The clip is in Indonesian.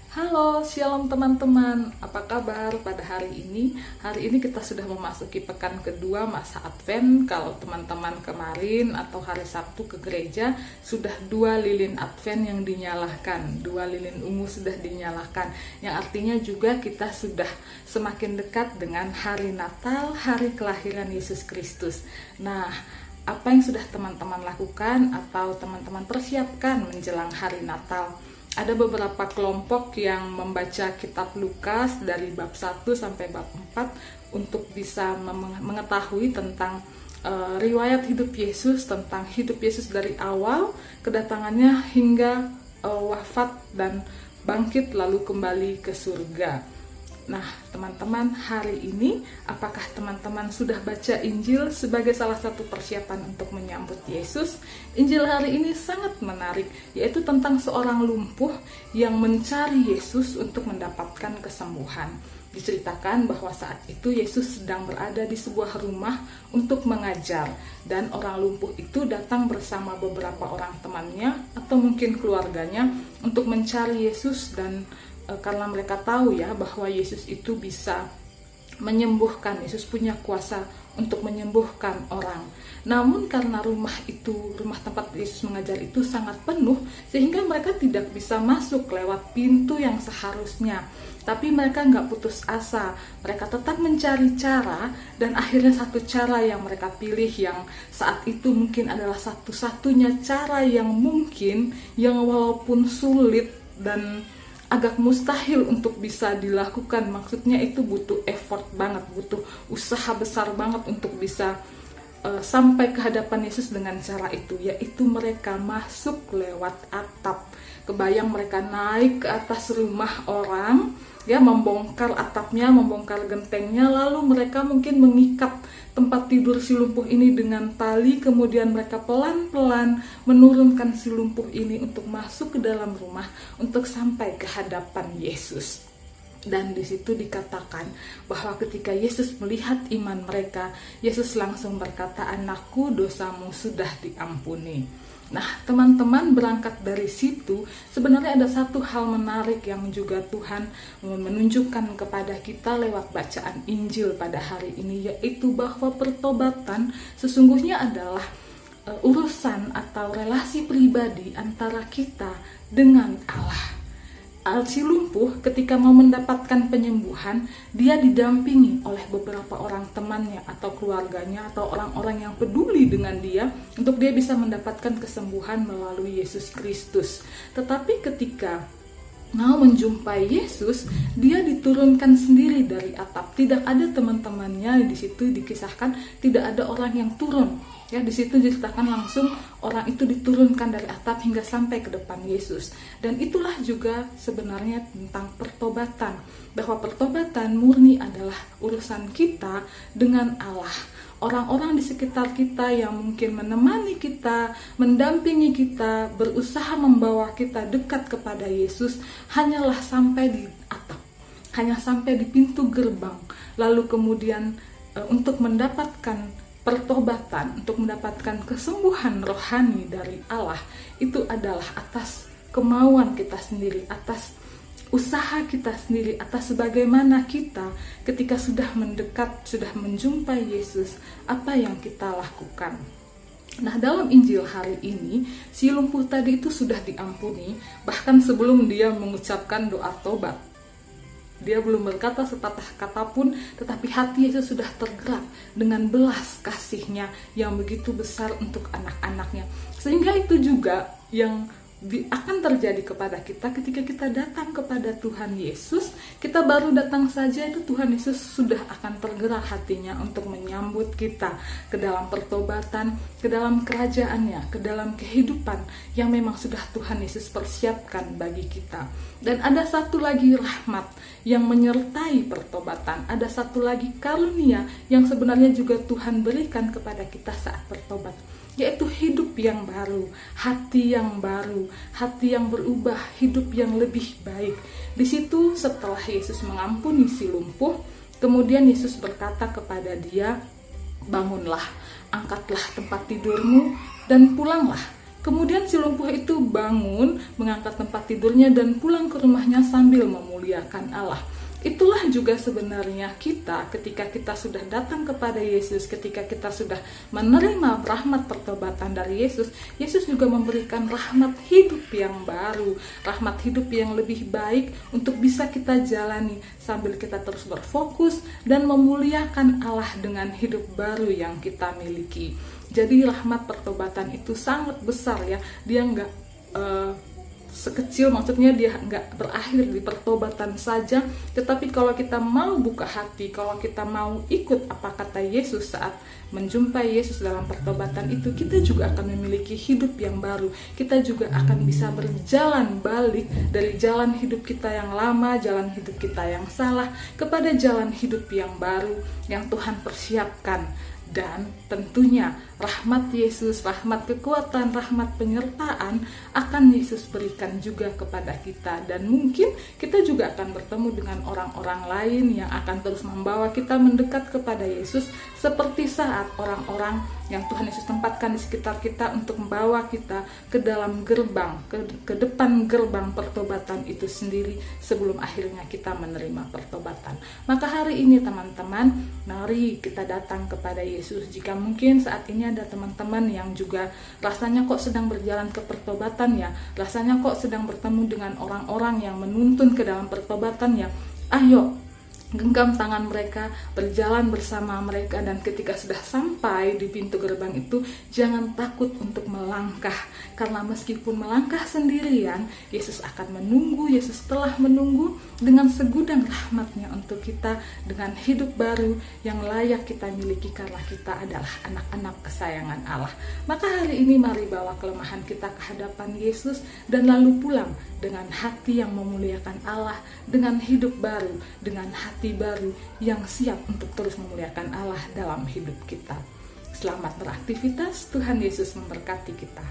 Halo, shalom teman-teman. Apa kabar pada hari ini? Hari ini kita sudah memasuki pekan kedua masa Advent. Kalau teman-teman kemarin atau hari Sabtu ke gereja, sudah 2 lilin Advent yang dinyalakan. 2 lilin ungu sudah dinyalakan. Yang artinya juga kita sudah semakin dekat dengan hari Natal, hari kelahiran Yesus Kristus. Nah, apa yang sudah teman-teman lakukan atau teman-teman persiapkan menjelang hari Natal? Ada beberapa kelompok yang membaca kitab Lukas dari bab 1 sampai bab 4 untuk bisa mengetahui tentang riwayat hidup Yesus, tentang hidup Yesus dari awal kedatangannya hingga wafat dan bangkit lalu kembali ke surga. Nah, teman-teman, hari ini apakah teman-teman sudah baca Injil sebagai salah satu persiapan untuk menyambut Yesus? Injil hari ini sangat menarik, yaitu tentang seorang lumpuh yang mencari Yesus untuk mendapatkan kesembuhan. Diceritakan bahwa saat itu Yesus sedang berada di sebuah rumah untuk mengajar, dan orang lumpuh itu datang bersama beberapa orang temannya atau mungkin keluarganya untuk mencari Yesus, dan karena mereka tahu ya bahwa Yesus itu bisa menyembuhkan, Yesus punya kuasa untuk menyembuhkan orang. Namun karena rumah tempat Yesus mengajar itu sangat penuh, sehingga mereka tidak bisa masuk lewat pintu yang seharusnya. Tapi mereka nggak putus asa, mereka tetap mencari cara, dan akhirnya satu cara yang mereka pilih yang saat itu mungkin adalah satu-satunya cara yang mungkin, yang walaupun sulit dan agak mustahil untuk bisa dilakukan. Maksudnya itu butuh effort banget, butuh usaha besar banget untuk bisa sampai ke hadapan Yesus dengan cara itu, yaitu mereka masuk lewat atap. Kebayang mereka naik ke atas rumah orang, ya, membongkar atapnya, membongkar gentengnya, lalu mereka mungkin mengikat tempat tidur si lumpuh ini dengan tali, kemudian mereka pelan-pelan menurunkan si lumpuh ini untuk masuk ke dalam rumah untuk sampai ke hadapan Yesus. Dan di situ dikatakan bahwa ketika Yesus melihat iman mereka, Yesus langsung berkata, "Anakku, dosamu sudah diampuni." Nah, teman-teman, berangkat dari situ sebenarnya ada satu hal menarik yang juga Tuhan menunjukkan kepada kita lewat bacaan Injil pada hari ini, yaitu bahwa pertobatan sesungguhnya adalah urusan atau relasi pribadi antara kita dengan Allah. Si lumpuh ketika mau mendapatkan penyembuhan, dia didampingi oleh beberapa orang temannya atau keluarganya atau orang-orang yang peduli dengan dia untuk dia bisa mendapatkan kesembuhan melalui Yesus Kristus. Tetapi ketika mau menjumpai Yesus, dia diturunkan sendiri dari atap. Tidak ada teman-temannya. Di situ dikisahkan tidak ada orang yang turun. Ya, di situ diceritakan langsung orang itu diturunkan dari atap hingga sampai ke depan Yesus. Dan itulah juga sebenarnya tentang pertobatan, bahwa pertobatan murni adalah urusan kita dengan Allah. Orang-orang di sekitar kita yang mungkin menemani kita, mendampingi kita, berusaha membawa kita dekat kepada Yesus, hanyalah sampai di atap, hanya sampai di pintu gerbang. Lalu kemudian untuk mendapatkan pertobatan, untuk mendapatkan kesembuhan rohani dari Allah, itu adalah atas kemauan kita sendiri, atas usaha kita sendiri, atas bagaimana kita ketika sudah mendekat, sudah menjumpai Yesus, apa yang kita lakukan. Nah, dalam Injil hari ini, si lumpuh tadi itu sudah diampuni, bahkan sebelum dia mengucapkan doa tobat. Dia belum berkata sepatah kata pun, tetapi hati Yesus sudah tergerak dengan belas kasihnya yang begitu besar untuk anak-anaknya. Sehingga itu juga yang akan terjadi kepada kita ketika kita datang kepada Tuhan Yesus. Kita baru datang saja, itu Tuhan Yesus sudah akan tergerak hatinya untuk menyambut kita ke dalam pertobatan, ke dalam kerajaannya, ke dalam kehidupan yang memang sudah Tuhan Yesus persiapkan bagi kita. Dan ada satu lagi rahmat yang menyertai pertobatan, ada satu lagi karunia yang sebenarnya juga Tuhan berikan kepada kita saat bertobat, yaitu hidup yang baru, hati yang baru, hati yang berubah, hidup yang lebih baik. Di situ setelah Yesus mengampuni si lumpuh, kemudian Yesus berkata kepada dia, "Bangunlah, angkatlah tempat tidurmu dan pulanglah." Kemudian si lumpuh itu bangun, mengangkat tempat tidurnya dan pulang ke rumahnya sambil memuliakan Allah. Itulah juga sebenarnya kita ketika kita sudah datang kepada Yesus, ketika kita sudah menerima rahmat pertobatan dari Yesus. Yesus juga memberikan rahmat hidup yang baru, rahmat hidup yang lebih baik untuk bisa kita jalani sambil kita terus berfokus dan memuliakan Allah dengan hidup baru yang kita miliki. Jadi rahmat pertobatan itu sangat besar ya, dia nggak sekecil, maksudnya dia nggak berakhir di pertobatan saja, tetapi kalau kita mau buka hati, kalau kita mau ikut apa kata Yesus saat menjumpai Yesus dalam pertobatan itu, kita juga akan memiliki hidup yang baru. Kita juga akan bisa berjalan balik dari jalan hidup kita yang lama, jalan hidup kita yang salah, kepada jalan hidup yang baru yang Tuhan persiapkan. Dan tentunya rahmat Yesus, rahmat kekuatan, rahmat penyertaan akan Yesus berikan juga kepada kita. Dan mungkin kita juga akan bertemu dengan orang-orang lain yang akan terus membawa kita mendekat kepada Yesus, seperti saat orang-orang yang Tuhan Yesus tempatkan di sekitar kita untuk membawa kita ke dalam gerbang, ke depan gerbang pertobatan itu sendiri sebelum akhirnya kita menerima pertobatan. Maka hari ini teman-teman, mari kita datang kepada Yesus. Jika mungkin saat ini ada teman-teman yang juga rasanya kok sedang berjalan ke pertobatan ya, rasanya kok sedang bertemu dengan orang-orang yang menuntun ke dalam pertobatan ya, ayo genggam tangan mereka, berjalan bersama mereka, dan ketika sudah sampai di pintu gerbang itu, jangan takut untuk melangkah, karena meskipun melangkah sendirian, Yesus akan menunggu, Yesus telah menunggu dengan segudang rahmat-Nya untuk kita, dengan hidup baru yang layak kita miliki karena kita adalah anak-anak kesayangan Allah. Maka hari ini mari bawa kelemahan kita ke hadapan Yesus dan lalu pulang dengan hati yang memuliakan Allah, dengan hidup baru, dengan hati baru yang siap untuk terus memuliakan Allah dalam hidup kita. Selamat beraktivitas, Tuhan Yesus memberkati kita.